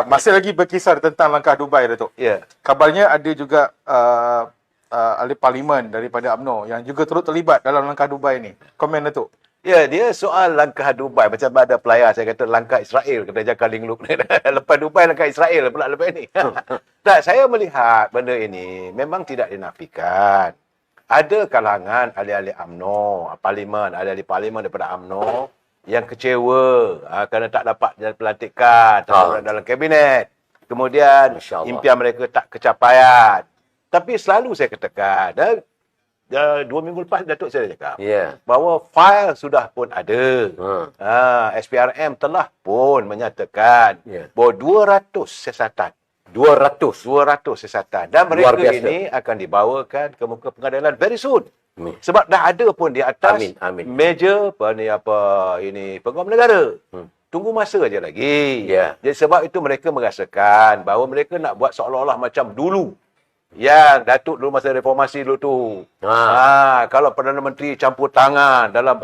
Masih lagi berkisar tentang langkah Dubai, Datuk. Ya. Kabarnya ada juga ahli parlimen daripada UMNO yang juga turut terlibat dalam langkah Dubai ni. Komen, Datuk. Ya, dia soal langkah Dubai. Macam ada pelayar saya kata langkah Israel. Kena jaga lingluk. Lepas Dubai, langkah Israel pula lepas ini. Tak, saya melihat benda ini memang tidak dinafikan. Ada kalangan ahli-ahli UMNO, parlimen, ahli-ahli parlimen daripada UMNO yang kecewa kerana tak dapat pelantikan, tak dapat dalam kabinet. Kemudian impian mereka tak kecapaian. Tapi selalu saya katakan, 2 minggu lepas Datuk saya cakap bahawa fail sudah pun ada. SPRM telah pun menyatakan bahawa 200 siasatan. 200 siasatan. Dan mereka ini akan dibawakan ke muka pengadilan very soon. Sebab dah ada pun di atas meja Pengurusan Negara. Tunggu masa aja lagi. Jadi sebab itu mereka merasakan bahawa mereka nak buat seolah-olah macam dulu. Yang Datuk dulu masa reformasi dulu tu. Kalau Perdana Menteri campur tangan dalam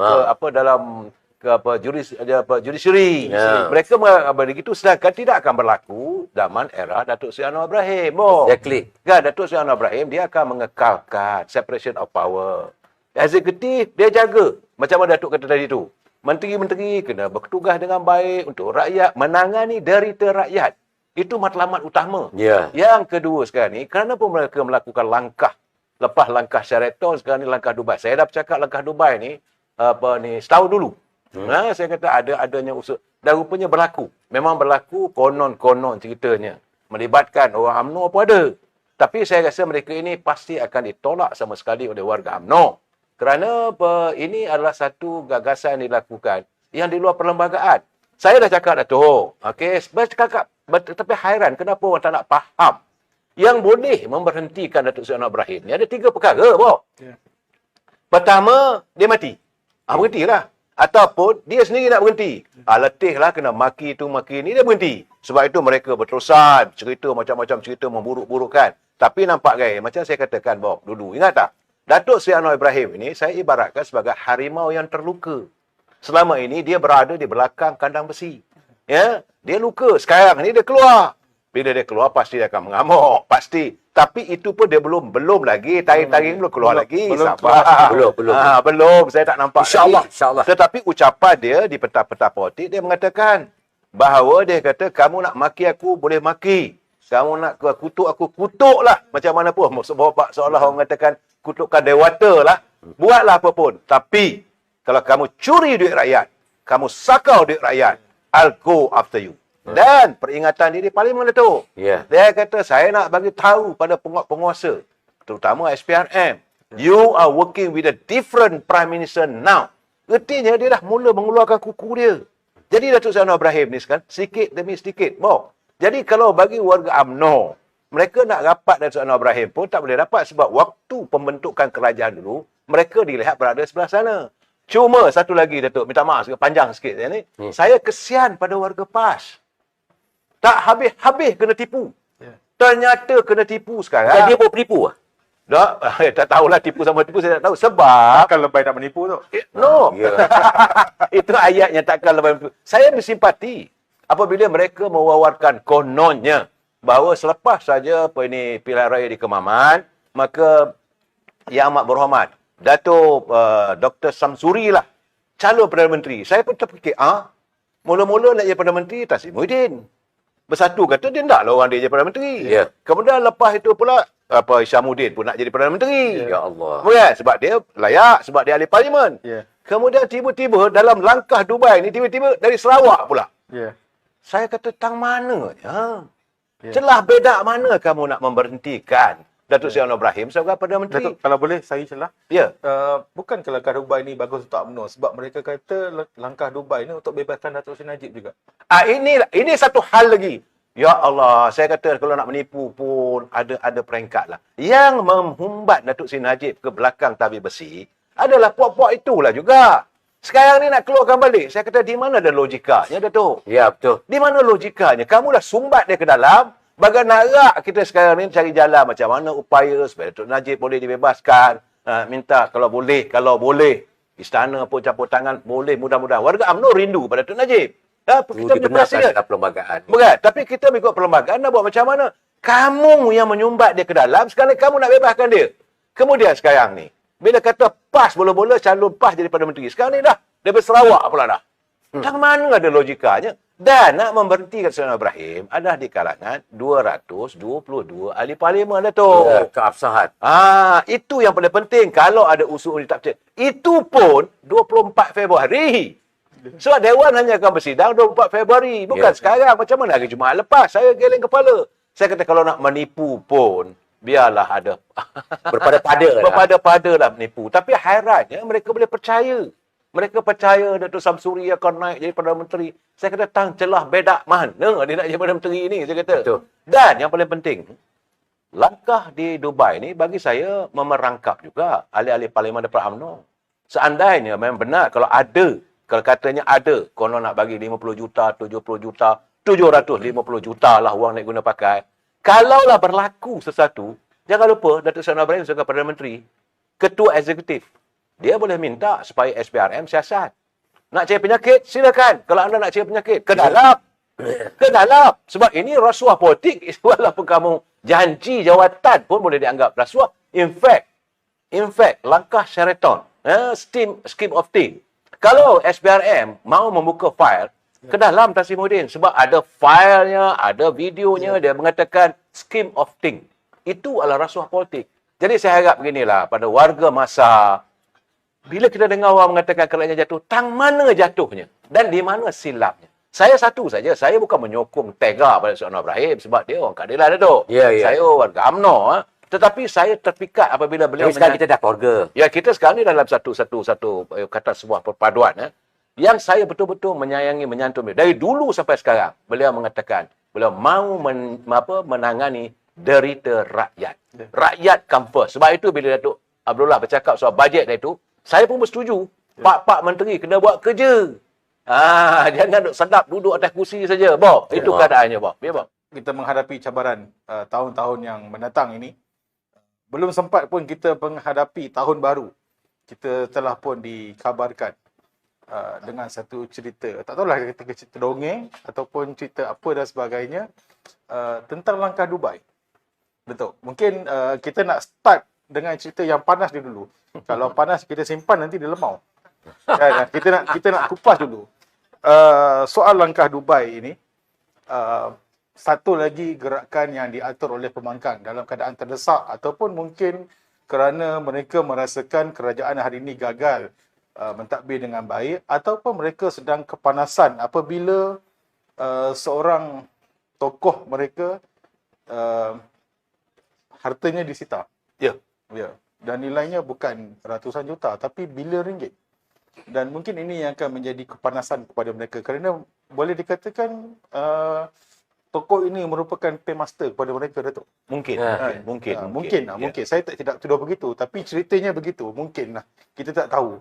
judiciary. Mereka begitu, sedangkan tidak akan berlaku zaman era Datuk Seri Anwar Ibrahim. Exactly. Kan Datuk Seri Anwar Ibrahim dia akan mengekalkan separation of power. Eksekutif dia jaga. Macam mana Datuk kata tadi tu. Menteri-menteri kena bertugas dengan baik untuk rakyat, menangani derita rakyat. Itu matlamat utama. Yang kedua sekarang ni, kenapa mereka melakukan langkah lepas langkah Sheraton, sekarang ni langkah Dubai. Saya dah bercakap langkah Dubai ni setahun dulu. Saya kata adanya usaha. Dan rupanya berlaku. Memang berlaku konon-konon ceritanya. Melibatkan orang UMNO pun ada. Tapi saya rasa mereka ini pasti akan ditolak sama sekali oleh warga UMNO. Kerana ini adalah satu gagasan yang dilakukan yang di luar perlembagaan. Saya dah cakap Datuk. Okey, tapi hairan kenapa orang tak nak faham. Yang boleh memberhentikan Datuk Seri Anwar Ibrahim ni ada 3 perkara, Pertama, dia mati. Berhentilah. Ataupun dia sendiri nak berhenti. Letihlah kena maki tu maki ni, dia berhenti. Sebab itu mereka berterusan cerita macam-macam cerita memburuk-burukkan. Tapi nampak gaya macam saya katakan dulu. Ingat tak? Datuk Seri Anwar Ibrahim ini saya ibaratkan sebagai harimau yang terluka. Selama ini dia berada di belakang kandang besi. Dia luka. Sekarang ni dia keluar. Bila dia keluar pasti dia akan mengamuk. Pasti. Tapi itu pun dia belum lagi. Taring-taring belum keluar lagi. Sabar. Belum. Saya tak nampak InsyaAllah. Tetapi ucapan dia di peta-peta politik, dia mengatakan bahawa dia kata, kamu nak maki aku, boleh maki. Kamu nak kutuk aku, kutuklah. Macam mana pun. Seolah orang mengatakan, kutukkan dewata lah. Buatlah apa pun. Tapi, kalau kamu curi duit rakyat, kamu sakau duit rakyat, I'll go after you. Dan peringatan dia di parlimen tu. Dia kata, saya nak bagi tahu pada penguasa, terutama SPRM, you are working with a different prime minister now. Artinya dia dah mula mengeluarkan kuku dia. Jadi Datuk Seri Anwar Ibrahim ni sekarang, sedikit demi sedikit. Jadi kalau bagi warga UMNO, mereka nak rapat Datuk Seri Anwar Ibrahim pun tak boleh dapat sebab waktu pembentukan kerajaan dulu, mereka dilihat berada sebelah sana. Cuma satu lagi Datuk, minta maaf panjang sikit saya ni. Saya kesian pada warga PAS. Tak habis-habis kena tipu. Ternyata kena tipu sekarang. Dia pun penipu tak tahulah tipu sama tipu, saya tak tahu. Sebab Takkan lebay tak menipu tu. No. Itu ayatnya takkan lebay menipu. Saya bersimpati apabila mereka mewawarkan kononnya bahawa selepas saja pilihan raya di Kemaman, maka Yang Amat Berhormat Dato' Dr. Samsuri lah calon Perdana Menteri. Saya pun terfikir, mula-mula nak jadi Perdana Menteri Tan Sri Muhyiddin. Bersatu kata dia tak lah orang dia jadi Perdana Menteri. Kemudian lepas itu pula Isyamuddin pun nak jadi Perdana Menteri. Ya Allah. Bukan? Sebab dia layak, sebab dia ahli parlimen. Kemudian tiba-tiba dalam langkah Dubai ni, tiba-tiba dari Sarawak pula. Saya kata, tang mana? Celah bedak mana kamu nak memberhentikan Datuk Seri Anwar Ibrahim sebagai Perdana Menteri? Datuk, kalau boleh saya celah. Bukan ke langkah Dubai ni bagus untuk UMNO sebab mereka kata langkah Dubai ni untuk bebaskan Datuk Seri Najib juga. Ini satu hal lagi. Ya Allah, saya kata kalau nak menipu pun ada peringkat lah. Yang menghumbat Datuk Seri Najib ke belakang tabir besi adalah puak-puak itulah juga. Sekarang ni nak keluarkan balik. Saya kata, di mana ada logikanya, Datuk? Ya, betul. Di mana logikanya? Kamu dah sumbat dia ke dalam. Bagaimana nak kita sekarang ni cari jalan macam mana upaya supaya Datuk Najib boleh dibebaskan. Minta kalau boleh. Istana pun campur tangan, boleh mudah-mudahan. Warga UMNO rindu pada Datuk Najib. Kita punya dibenarkan presiden. dalam perlembagaan. Bukan, tapi kita mengikut perlembagaan nak buat macam mana? Kamu yang menyumbat dia ke dalam, sekarang kamu nak bebaskan dia. Kemudian sekarang ni, bila kata PAS bola-bola, calon PAS jadi Perdana Menteri. Sekarang ni dah, dia berserawak pula dah. Tang mana ada logikanya? Dan nak memberhentikan Saudara Ibrahim adalah di kalangan 222 ahli parlimen dah tu. Ya, keabsahan. Itu yang paling penting. Kalau ada usul tak percaya. Itu pun 24 Februari. Sebab Dewan hanya akan bersidang 24 Februari. Bukan sekarang. Macam mana hari Jumaat lepas. Saya geleng kepala. Saya kata kalau nak menipu pun, biarlah ada. Berpada-pada lah menipu. Tapi hairannya mereka boleh percaya. Mereka percaya Datuk Samsuri akan naik jadi Perdana Menteri. Saya kata, tang celah bedak mana dia nak jadi Perdana Menteri ni. Saya kata. Betul. Dan yang paling penting, langkah di Dubai ni bagi saya memerangkap juga ahli-ahli Parlimen daripada UMNO. Seandainya memang benar kalau ada, kalau katanya ada, konon nak bagi 50 juta, 70 juta, 750 juta lah wang nak guna pakai. Kalaulah berlaku sesuatu, jangan lupa Datuk Seri Ibrahim sebagai Perdana Menteri, Ketua Eksekutif, dia boleh minta supaya SPRM siasat. Nak cari penyakit, silakan. Kalau anda nak cari penyakit, ke dalam. Ke dalam. Sebab ini rasuah politik, walaupun kamu janji jawatan pun boleh dianggap rasuah. In fact, langkah Sheraton, scheme of thing. Kalau SPRM mau membuka file, ke dalam Tan Sri Muhyiddin. Sebab ada filenya, ada videonya, dia mengatakan scheme of thing. Itu adalah rasuah politik. Jadi saya harap beginilah pada warga masa, bila kita dengar orang mengatakan kerakyatan jatuh, tang mana jatuhnya? Dan di mana silapnya? Saya satu saja. Saya bukan menyokong tega pada Saudara Ibrahim sebab dia orang keadilan, Datuk. Saya warga UMNO. Tetapi saya terpikat apabila beliau... Tapi sekarang kita dah keluarga. Ya, kita sekarang ni dalam satu kata sebuah perpaduan. Yang saya betul-betul menyayangi, menyantun beliau. Dari dulu sampai sekarang, beliau mengatakan, beliau mahu menangani derita rakyat. Rakyat come first. Sebab itu bila Datuk Abdullah bercakap soal bajet itu, saya pun bersetuju. Pak Menteri kena buat kerja. Jangan duduk sedap duduk atas kursi saja, Bob. Itu keadaannya, Bob. Ya, Bob. Kita menghadapi cabaran tahun-tahun yang mendatang ini. Belum sempat pun kita menghadapi tahun baru. Kita telah pun dikabarkan dengan satu cerita. Tak tahulah ketika cerita dongeng ataupun cerita apa dan sebagainya tentang langkah Dubai. Betul. Mungkin kita nak start dengan cerita yang panas dia dulu. Kalau panas kita simpan nanti dia lemau. Kan? Kita nak kupas dulu. Soal langkah Dubai ini, satu lagi gerakan yang diatur oleh pembangkang dalam keadaan terdesak ataupun mungkin kerana mereka merasakan kerajaan hari ini gagal mentadbir dengan baik ataupun mereka sedang kepanasan apabila seorang tokoh mereka hartanya disita. Ya. Dan nilainya bukan ratusan juta tapi bilion ringgit. Dan mungkin ini yang akan menjadi kepanasan kepada mereka kerana boleh dikatakan tokoh ini merupakan paymaster kepada mereka, Datuk. Mungkin. Saya tidak tuduh begitu tapi ceritanya begitu. Mungkin lah. Kita tak tahu.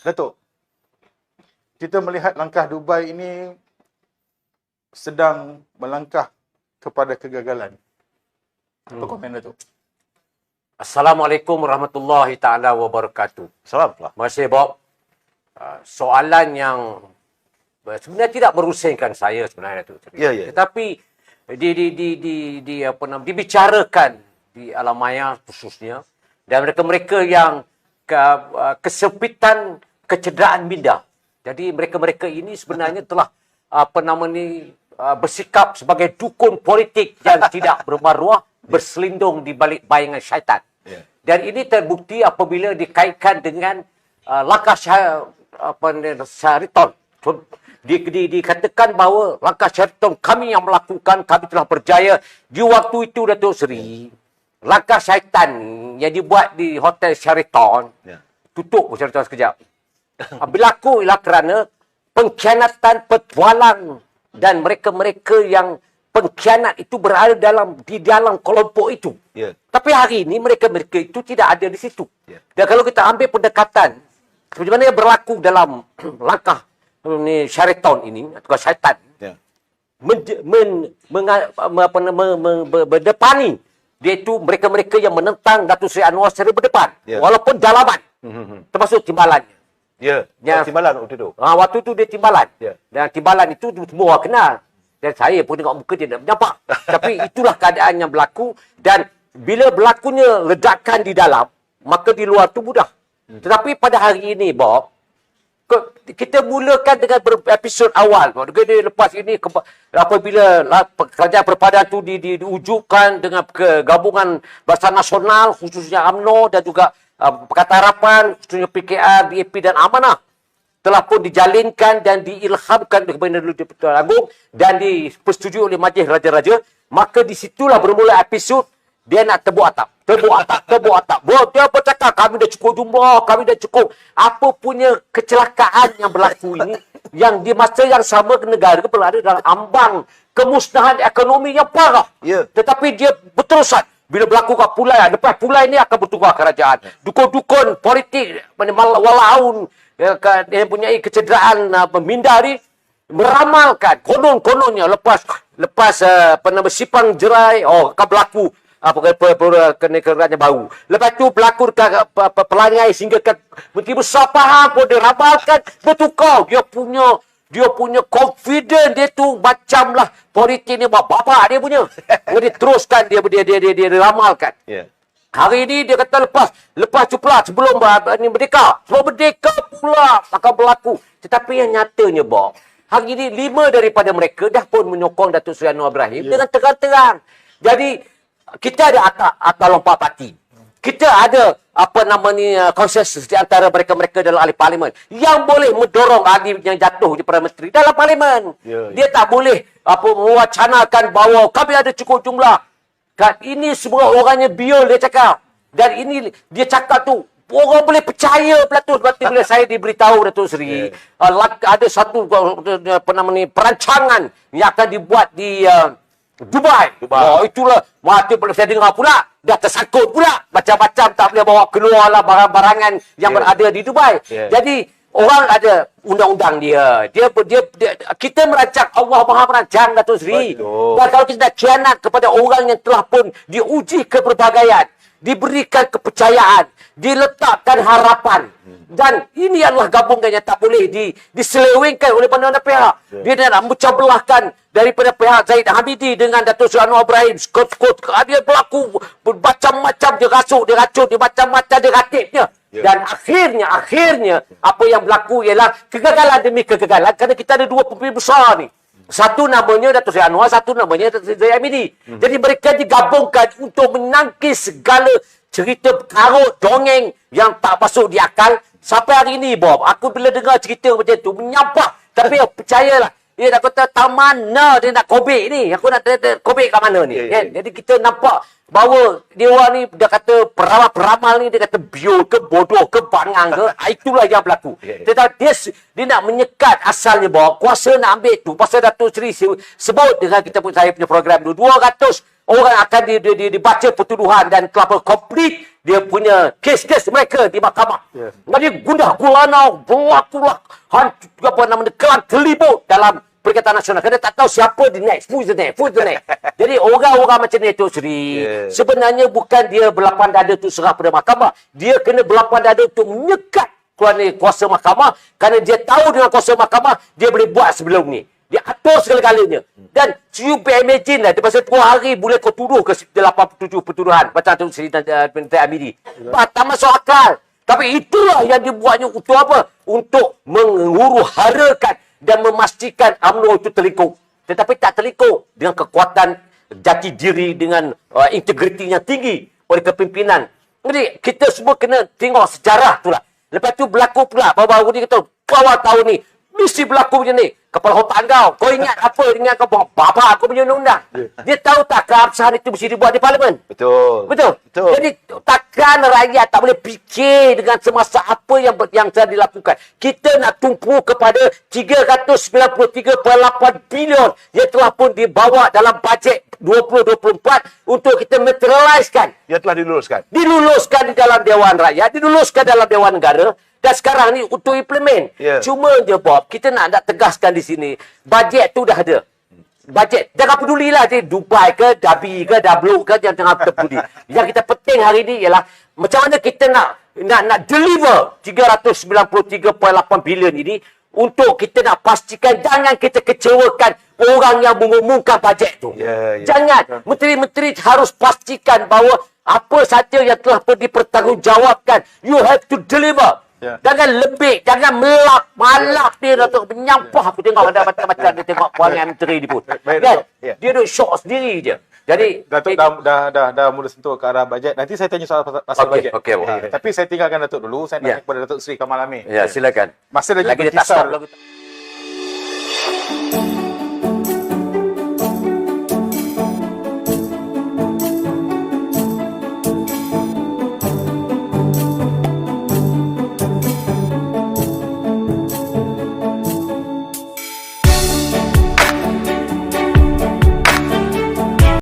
Datuk, kita melihat langkah Dubai ini sedang melangkah kepada kegagalan. Apa komen, Datuk? Assalamualaikum warahmatullahi ta'ala wabarakatuh. Assalamualaikum. Terima kasih, Bob. Soalan yang sebenarnya tidak merusingkan saya sebenarnya, Datuk. Ya. Tetapi dibicarakan di alam maya khususnya dan mereka-mereka yang kesempitan kecederaan minda. Jadi mereka-mereka ini sebenarnya telah bersikap sebagai dukun politik yang tidak bermaruah, berselindung di balik bayangan syaitan. Dan ini terbukti apabila dikaitkan dengan langkah Sheraton. Dikatakan bahawa langkah Sheraton kami yang melakukan, kami telah berjaya. Di waktu itu, Datuk Seri, langkah syaitan yang dibuat di Hotel Sheraton, tutup Sheraton sekejap. Berlaku ialah kerana pengkhianatan petualang dan mereka-mereka yang pengkhianat itu berada di dalam kelompok itu. Tapi hari ini mereka-mereka itu tidak ada di situ. Dan kalau kita ambil pendekatan seperti mana yang berlaku dalam langkah Sheraton ini atau syaitan berdepani, iaitu mereka-mereka yang menentang Datuk Seri Anwar secara berdepan walaupun dalaman termasuk timbalannya. Ya, Yang- timbalan waktu itu. Waktu tu dia timbalan. Ya. Dan timbalan itu semua orang kenal. Dan saya pun tengok muka dia tak nampak. Tapi itulah keadaan yang berlaku. Dan bila berlakunya ledakan di dalam, maka di luar tu mudah. Tetapi pada hari ini, Bob, kita mulakan dengan episod awal. Dia lepas ini, apabila kerajaan perpaduan itu diwujudkan dengan gabungan Barisan Nasional, khususnya UMNO dan juga Pakatan Harapan, khususnya PKR, DAP dan Amanah, telah pun dijalinkan dan diilhamkan oleh Kebenaran Pertuan Agong dan dipersetujui oleh Majlis Raja-Raja, maka disitulah bermula episod dia nak tebuk atap. Dia bercakap, kami dah cukup jumlah, kami dah cukup. Apa punya kecelakaan yang berlaku ini, yang di masa yang sama negara berada dalam ambang kemusnahan ekonomi yang parah. Ya. Tetapi dia berterusan. Bila berlaku kat Pulai, lepas Pulai ni akan bertukar kerajaan. Dukun-dukun politik, walaupun dia punya kecederaan minda ni, meramalkan kononnya lepas Sipang Jerai akan berlaku kerajaan baru. Lepas tu berlaku pelangai sehingga Menteri Besar faham pun dia ramalkan bertukar. Dia punya confident dia tu macamlah politik ni bapak dia punya. Dia teruskan dia ramalkan. Ya. Hari ini dia kata lepas tu pula sebelum merdeka pula akan berlaku. Tetapi yang nyatanya, Bob, hari ini 5 daripada mereka dah pun menyokong Datuk Seri Anwar Ibrahim dengan terang-terang. Jadi kita ada akal lompat parti. Kita ada konsensus di antara mereka-mereka dalam ahli parlimen yang boleh mendorong ahli yang jatuh di Perdana Menteri dalam parlimen. Dia tak boleh mewacanakan bahawa kami ada cukup jumlah. Ini semua orangnya biol dia cakap. Dan ini dia cakap tu orang boleh percaya pula tu. Sebab bila saya diberitahu Datuk Seri, ada satu perancangan yang akan dibuat di Dubai. Oh, itulah. Mati saya dengar pula. Dah tersangkut pula. Macam-macam tak boleh bawa keluar lah barang-barangan yang berada di Dubai. Jadi, orang ada undang-undang dia. Kita merancang. Allah Maha merancang, Datuk Seri. Dan kalau kita nak khianat kepada orang yang telah pun diuji keberbagaian, diberikan kepercayaan, diletakkan harapan. Dan ini adalah gabungan yang tak boleh diselewengkan oleh mana-mana pihak. Dia nak memecah belahkan daripada pihak Zaid Hamidi dengan Datuk Seri Anwar Ibrahim. Dia berlaku macam-macam, dia rasuk, dia racun, dia macam-macam, dia ratibnya. Dan akhirnya apa yang berlaku ialah kegagalan demi kegagalan kerana kita ada 2 pemimpin besar ni. Satu namanya Datuk Seri Anwar, satu namanya Datuk Seri Zaid Hamidi. Jadi mereka digabungkan untuk menangkis segala cerita karut, dongeng yang tak masuk di akal. Sampai hari ini, Bob, aku bila dengar cerita macam tu, menyampah. Tapi percayalah, dia nak kata tak mana dia nak kobek ni. Aku nak kobek kat mana ni. Kan? Jadi kita nampak bahawa dia orang ni, dia kata peramal ni, dia kata biol ke, bodoh ke, bangang ke. Itulah yang berlaku. Tetapi dia nak menyekat asalnya, Bob. Kuasa nak ambil tu. Pasal Datuk Seri sebut dengan saya punya program tu, 200 orang akan dibaca pertuduhan dan telah komplit dia punya kes-kes mereka di mahkamah. Jadi gundah gulanau berlakulah kelang kelibut dalam Perikatan Nasional. Kerana tak tahu siapa the next. Who's the next? Jadi orang-orang macam ni, Datuk Seri, sebenarnya bukan dia berlapan dada tu serah pada mahkamah. Dia kena berlapan dada untuk menyekat kuasa mahkamah. Kerana dia tahu dengan kuasa mahkamah, dia boleh buat sebelum ni. Dia atur segala-galanya. Dan you imagine lah, masa 2 hari boleh kau tuduh ke 87 pertuduhan macam tu Seri Menteri Amiri. Tak masuk akal. Tapi itulah yang dibuatnya untuk apa? Untuk menghuru-harakan dan memastikan UMNO itu terlikuk. Tetapi tak terlikuk dengan kekuatan jati diri, dengan integriti yang tinggi oleh kepimpinan. Jadi kita semua kena tengok sejarah tu lah. Lepas tu berlaku pula baru-baru ni kata awal tahun ni mesti berlaku macam ni. Kepala otak kau ingat apa dengan kau bapa aku punya undang-undang. Dia tahu tak keabsahan itu mesti dibuat di parlimen. Betul. Jadi takkan rakyat tak boleh fikir dengan semasa apa yang telah dilakukan. Kita nak tumpu kepada 393.8 bilion yang telah pun dibawa dalam bajet 2024 untuk kita materialiskan. Yang telah diluluskan. Diluluskan di dalam Dewan Rakyat, diluluskan dalam Dewan Negara. Dan sekarang ni untuk implement. Cuma je, Bob, kita nak tegaskan di sini. Bajet tu dah ada. bajet. Jangan pedulilah Dubai ke, Dhabi ke, Dabluk ke, jangan peduli. Yang kita penting hari ini ialah macam mana kita nak deliver 393.8 bilion ini untuk kita nak pastikan jangan kita kecewakan orang yang mengumumkan bajet tu. Jangan. Menteri-menteri harus pastikan bahawa apa saja yang telah dipertanggungjawabkan, you have to deliver. Jangan lebih, jangan malap dia Datuk. Menyampah aku tengok ada macam-macam dia tengok perangai menteri ni pun. Kan? Dia duk shock sendiri je. Jadi Datuk dah mula sentuh ke arah bajet. Nanti saya tanya soal pasal bajet. Okey. Tapi saya tinggalkan Datuk dulu. Saya nak kepada Datuk Seri Kamal Amir. Ya, silakan. Masa lagi dia tak berkisar stop lagu.